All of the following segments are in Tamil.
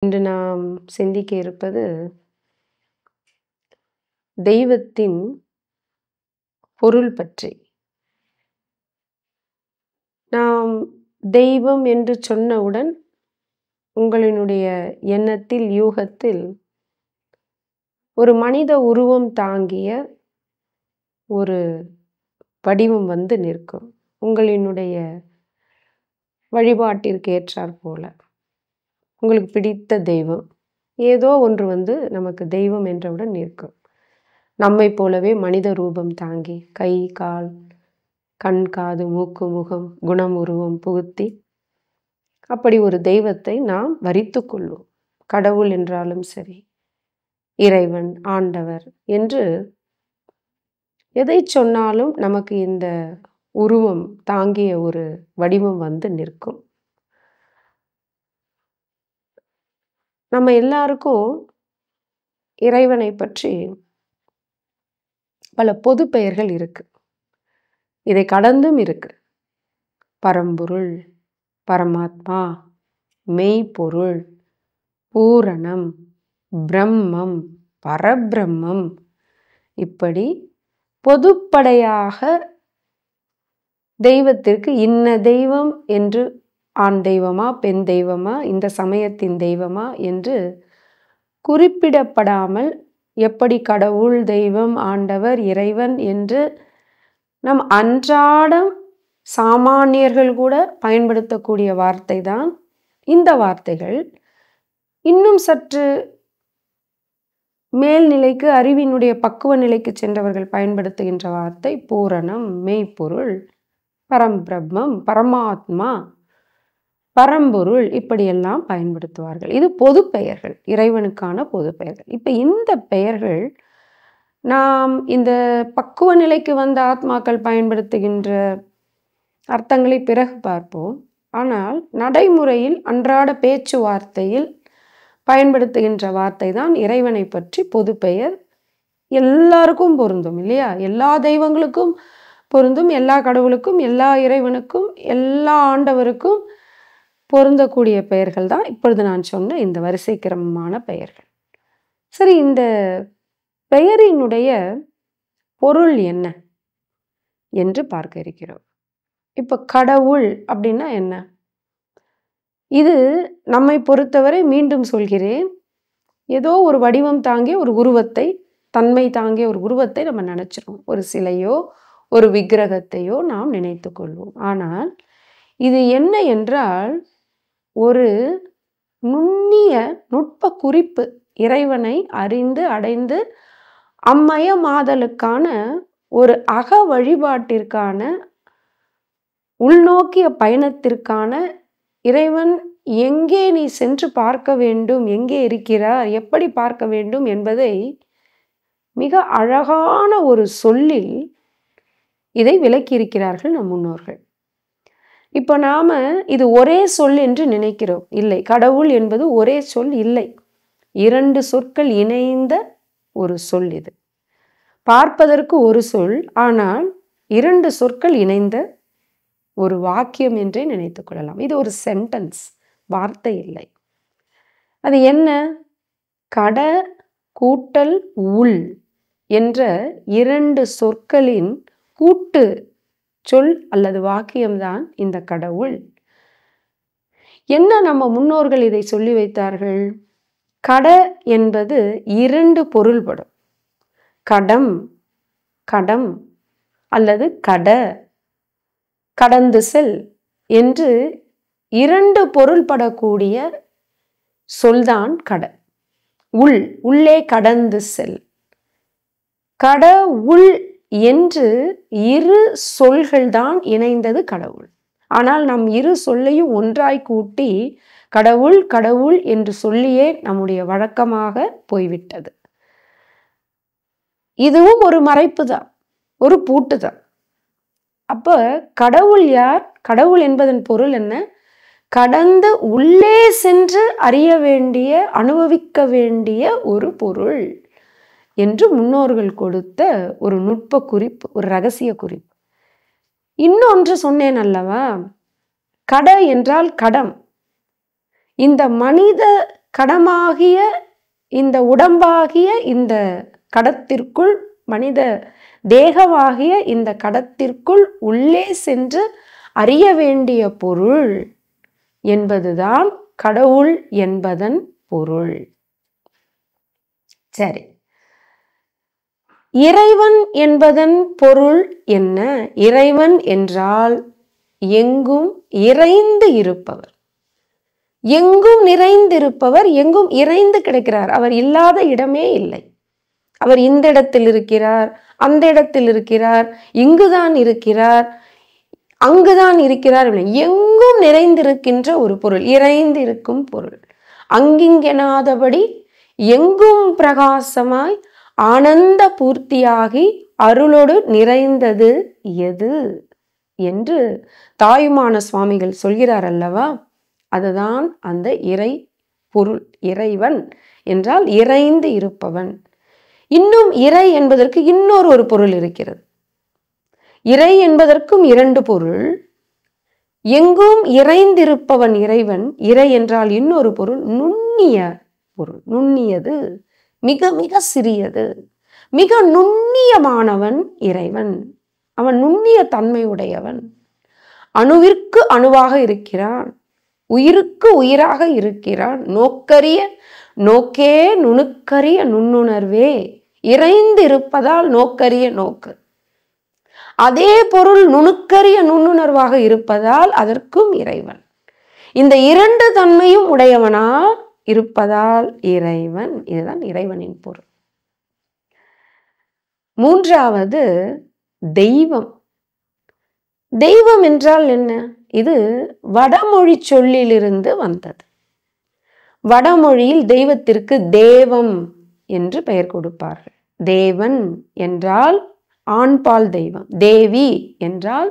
இன்று நாம் சிந்திக்க இருப்பது தெய்வத்தின் பொருள் பற்றி. நாம் தெய்வம் என்று சொன்னவுடன் உங்களினுடைய எண்ணத்தில், யூகத்தில் ஒரு மனித உருவம் தாங்கிய ஒரு வடிவம் வந்து நிற்கும். உங்களினுடைய வழிபாட்டிற்கு ஏற்றாற் போல உங்களுக்கு பிடித்த தெய்வம் ஏதோ ஒன்று வந்து நமக்கு தெய்வம் என்றவுடன் நிற்கும். நம்மை போலவே மனித ரூபம் தாங்கி கை, கால், கண், காது, மூக்கு, முகம், குணம், உருவம் புகுத்தி அப்படி ஒரு தெய்வத்தை நாம் வரித்து கொள்வோம். கடவுள் என்றாலும் சரி, இறைவன், ஆண்டவர் என்று எதை சொன்னாலும் நமக்கு இந்த உருவம் தாங்கிய ஒரு வடிவம் வந்து நிற்கும். நம்ம எல்லாருக்கும் இறைவனை பற்றி பல பொது பெயர்கள் இருக்கு. இதை கடந்தும் இருக்கு. பரம்பொருள், பரமாத்மா, மெய்ப்பொருள், பூரணம், பிரம்மம், பரபிரம்மம், இப்படி பொதுப்படையாக தெய்வத்திற்கு இன்ன தெய்வம் என்று, ஆண் தெய்வமா, பெண் தெய்வமா, இந்த சமயத்தின் தெய்வமா என்று குறிப்பிடப்படாமல் எப்படி கடவுள், தெய்வம், ஆண்டவர், இறைவன் என்று நம் அன்றாடம் சாமானியர்கள் கூட பயன்படுத்தக்கூடிய வார்த்தை தான் இந்த வார்த்தைகள். இன்னும் சற்று மேல்நிலைக்கு, அறிவினுடைய பக்குவ நிலைக்கு சென்றவர்கள் பயன்படுத்துகின்ற வார்த்தை பூரணம், மெய்ப்பொருள், பரம்பிரம்மம், பரமாத்மா, பரம்பொருள், இப்படியெல்லாம் பயன்படுத்துவார்கள். இது பொது பெயர்கள், இறைவனுக்கான பொது பெயர்கள். இப்போ இந்த பெயர்கள் நாம் இந்த பக்குவ நிலைக்கு வந்த ஆத்மாக்கள் பயன்படுத்துகின்ற அர்த்தங்களை பிறகு பார்ப்போம். ஆனால் நடைமுறையில் அன்றாட பேச்சுவார்த்தையில் பயன்படுத்துகின்ற வார்த்தை தான் இறைவனை பற்றி பொது பெயர். எல்லாருக்கும் பொருந்தும் இல்லையா? எல்லா தெய்வங்களுக்கும் பொருந்தும், எல்லா கடவுளுக்கும், எல்லா இறைவனுக்கும், எல்லா ஆண்டவருக்கும் பொருந்தக்கூடிய பெயர்கள் தான் இப்பொழுது நான் சொன்ன இந்த வரிசை கிரமமான பெயர்கள். சரி, இந்த பெயரினுடைய பொருள் என்ன என்று பார்க்க இருக்கிறோம். இப்போ கடவுள் அப்படின்னா என்ன? இது நம்மை பொறுத்தவரை, மீண்டும் சொல்கிறேன், ஏதோ ஒரு வடிவம் தாங்கிய ஒரு உருவத்தை, தன்மை தாங்கிய ஒரு உருவத்தை நம்ம நினைச்சிருவோம். ஒரு சிலையோ ஒரு விக்கிரகத்தையோ நாம் நினைத்து கொள்வோம். ஆனால் இது என்ன என்றால் ஒரு நுண்ணிய நுட்ப குறிப்பு. இறைவனை அறிந்து அடைந்து அம்மயமாதலுக்கான ஒரு அக வழிபாட்டிற்கான, உள்நோக்கிய பயணத்திற்கான, இறைவன் எங்கே நீ சென்று பார்க்க வேண்டும், எங்கே இருக்கிறார், எப்படி பார்க்க வேண்டும் என்பதை மிக அழகான ஒரு சொல்லில் இதை விளக்கியிருக்கிறார்கள் நம் முன்னோர்கள். இப்போ நாம இது ஒரே சொல் என்று நினைக்கிறோம். இல்லை, கடவுள் என்பது ஒரே சொல் இல்லை. இரண்டு சொற்கள் இணைந்த ஒரு சொல் இது. பார்ப்பதற்கு ஒரு சொல், ஆனால் இரண்டு சொற்கள் இணைந்த ஒரு வாக்கியம் என்றே நினைத்துக் கொள்ளலாம். இது ஒரு சென்டென்ஸ், வார்த்தை இல்லை. அது என்ன? கட கூட்டல் உள் என்ற இரண்டு சொற்களின் கூட்டு சொல் அல்லது வாக்கியம்தான் இந்த கடவுள். என்ன நம்ம முன்னோர்கள் இதை சொல்லி வைத்தார்கள்? கட என்பது இரண்டு பொருள்படும். கடம், கடம் அல்லது கட, கடந்து செல் என்று இரண்டு பொருள்படக்கூடிய சொல்தான் கட. உள், உள்ளே கடந்து செல். கட உள் என்று இரு சொல்கள்தான் இணைந்தது கடவுள். ஆனால் நம் இரு சொல்லையும் ஒன்றாய் கூட்டி கடவுள் கடவுள் என்று சொல்லியே நம்முடைய வழக்கமாக போய்விட்டது. இதுவும் ஒரு மறைப்பு தான், ஒரு பூட்டு தான். அப்ப கடவுள் யார்? கடவுள் என்பதன் பொருள் என்ன? கடந்து உள்ளே சென்று அறிய வேண்டிய, அனுபவிக்க வேண்டிய ஒரு பொருள் என்று முன்னோர்கள் கொடுத்த ஒரு நுட்ப குறிப்பு, ஒரு ரகசிய குறிப்பு. இன்னொன்று சொன்னேன் அல்லவா, கட என்றால் கடம். இந்த மனித கடமாகிய இந்த உடம்பாகிய இந்த கடத்திற்குள், மனித தேகமாகிய இந்த கடத்திற்குள் உள்ளே சென்று அறிய வேண்டிய பொருள் என்பதுதான் கடவுள் என்பதன் பொருள். சரி, இறைவன் என்பதன் பொருள் என்ன? இறைவன் என்றால் எங்கும் இறைந்து இருப்பவர், எங்கும் நிறைந்திருப்பவர், எங்கும் இறைந்து கிடக்கிறார். அவர் இல்லாத இடமே இல்லை. அவர் இந்த இடத்தில் இருக்கிறார், அந்த இடத்தில் இருக்கிறார், இங்குதான் இருக்கிறார், அங்குதான் இருக்கிறார். எங்கும் நிறைந்திருக்கின்ற ஒரு பொருள், இறைந்து இருக்கும் பொருள். அங்கிங்கெனாதபடி எங்கும் பிரகாசமாய் ஆனந்த பூர்த்தியாகி அருளோடு நிறைந்தது எது என்று தாயுமான சுவாமிகள் சொல்கிறார் அல்லவா? அதுதான் அந்த இறை பொருள். இறைவன் என்றால் இறைந்து இருப்பவன். இன்னும் இறை என்பதற்கு இன்னொரு பொருள் இருக்கிறது. இறை என்பதற்கும் இரண்டு பொருள். எங்கும் இறைந்திருப்பவன் இறைவன். இறை என்றால் இன்னொரு பொருள் நுண்ணிய பொருள். நுண்ணியது, மிக மிக சிறியது, மிக நுண்ணியமானவன் இறைவன். அவன் நுண்ணிய தன்மையுடையவன். அணுவிற்கு அணுவாக இருக்கிறான், உயிருக்கு உயிராக இருக்கிறான். நோக்கரிய நோக்கே நுணுக்கரிய நுண்ணுணர்வே. இறைந்திருப்பதால் நோக்கரிய நோக்கு. அதே பொருள் நுணுக்கரிய நுண்ணுணர்வாக இருப்பதால் அதற்கும் இறைவன். இந்த இரண்டு தன்மையும் உடையவனா இருப்பதால் இறைவன். இதுதான் இறைவனின் பொருள். மூன்றாவது தெய்வம். தெய்வம் என்றால் என்ன? இது வடமொழி சொல்லிலிருந்து வந்தது. வடமொழியில் தெய்வத்திற்கு தேவம் என்று பெயர் கொடுப்பார்கள். தேவன் என்றால் ஆண்பால் தெய்வம், தேவி என்றால்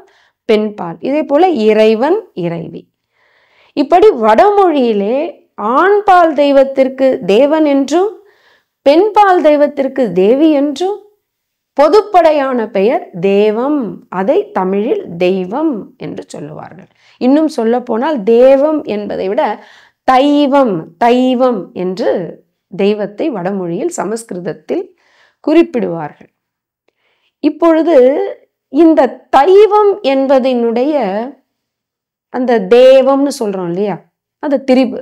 பெண்பால். இதே போல இறைவன், இறைவி. இப்படி வடமொழியிலே ஆண்பால் தெய்வத்திற்கு தேவன் என்றும் பெண்பால் தெய்வத்திற்கு தேவி என்றும் பொதுப்படையான பெயர் தேவம். அதை தமிழில் தெய்வம் என்று சொல்லுவார்கள். இன்னும் சொல்ல போனால் தேவம் என்பதை விட தைவம், தைவம் என்று தெய்வத்தை வடமொழியில் சமஸ்கிருதத்தில் குறிப்பிடுவார்கள். இப்பொழுது இந்த தைவம் என்பதனுடைய அந்த தேவம்னு சொல்றோம் இல்லையா, அது திரிபு.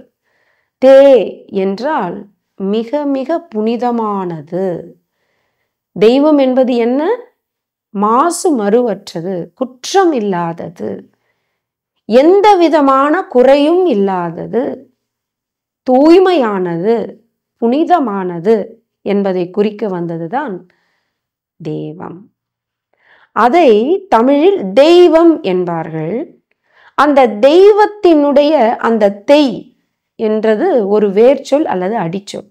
தே என்றால் மிக மிக புனிதமானது. தெய்வம் என்பது என்ன? மாசு மறுவற்றது, குற்றம் இல்லாதது, எந்த விதமான குறையும் இல்லாதது, தூய்மையானது, புனிதமானது என்பதை குறிக்க வந்ததுதான் தெய்வம். அதை தமிழில் தெய்வம் என்பார்கள். அந்த தெய்வத்தினுடைய அந்த தெய் என்றது ஒரு வேர்ச்சொல் அல்லது அடிச்சொல்.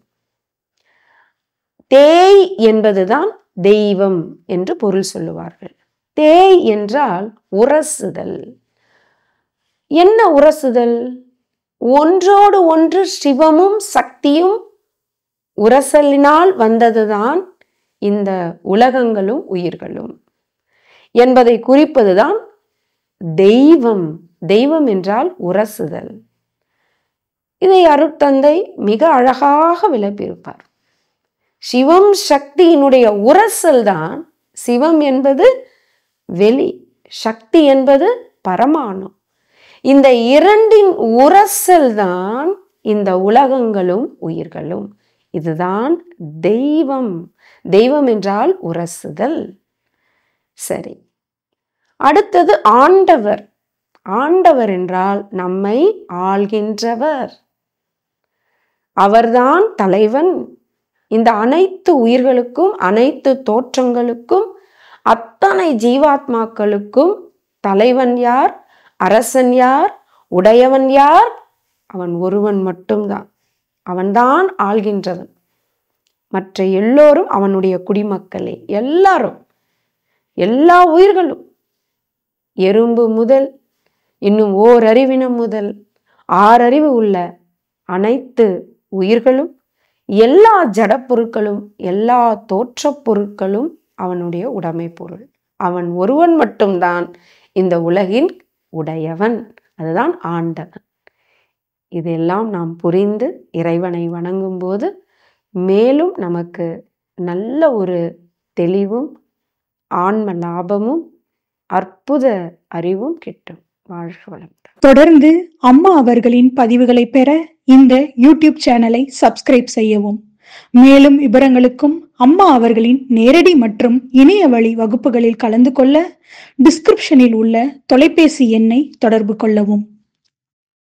தேய் என்பதுதான் தெய்வம் என்று பொருள் சொல்லுவார்கள். தேய் என்றால் உரசுதல். என்ன உரசுதல்? ஒன்றோடு ஒன்று சிவமும் சக்தியும் உரசலினால் வந்ததுதான் இந்த உலகங்களும் உயிர்களும் என்பதை குறிப்பதுதான் தெய்வம். தெய்வம் என்றால் உரசுதல். இதை அருட்தந்தை மிக அழகாக விளப்பியிருப்பார். சிவம் சக்தியினுடைய உரசல் தான். சிவம் என்பது வெளி, சக்தி என்பது பரமாணு. இந்த இரண்டின் உரசல் தான் இந்த உலகங்களும் உயிர்களும். இதுதான் தெய்வம். தெய்வம் என்றால் உரசுதல். சரி, அடுத்தது ஆண்டவர். ஆண்டவர் என்றால் நம்மை ஆள்கின்றவர். அவர்தான் தலைவன். இந்த அனைத்து உயிர்களுக்கும், அனைத்து தோற்றங்களுக்கும், அத்தனை ஜீவாத்மாக்களுக்கும் தலைவன் யார்? அரசன் யார்? உடையவன் யார்? அவன் ஒருவன் மட்டும்தான். அவன்தான் ஆள்கின்றவன். மற்ற எல்லோரும் அவனுடைய குடிமக்களே. எல்லாரும், எல்லா உயிர்களும், எறும்பு முதல் இன்னும் ஓரறிவினம் முதல் 6 அறிவு உள்ள அனைத்து உயிர்களும், எல்லா ஜடப்பொருட்களும், எல்லா தோற்றப் பொருட்களும் அவனுடைய உடைமை பொருள். அவன் ஒருவன் மட்டும்தான் இந்த உலகின் உடையவன். அதுதான் ஆண்டவன். இதெல்லாம் நாம் புரிந்து இறைவனை வணங்கும்போது மேலும் நமக்கு நல்ல ஒரு தெளிவும் ஆன்ம லாபமும் அற்புத அறிவும் கிட்டும். வாழ்க வளமுடன். தொடர்ந்து அம்மா அவர்களின் பதிவுகளை பெற இந்த யூடியூப் சேனலை சப்ஸ்கிரைப் செய்யவும். மேலும் விவரங்களுக்கும் அம்மா அவர்களின் நேரடி மற்றும் இணைய வழி வகுப்புகளில் கலந்து கொள்ள டிஸ்கிரிப்ஷனில் உள்ள தொலைபேசி எண்ணை தொடர்பு கொள்ளவும்.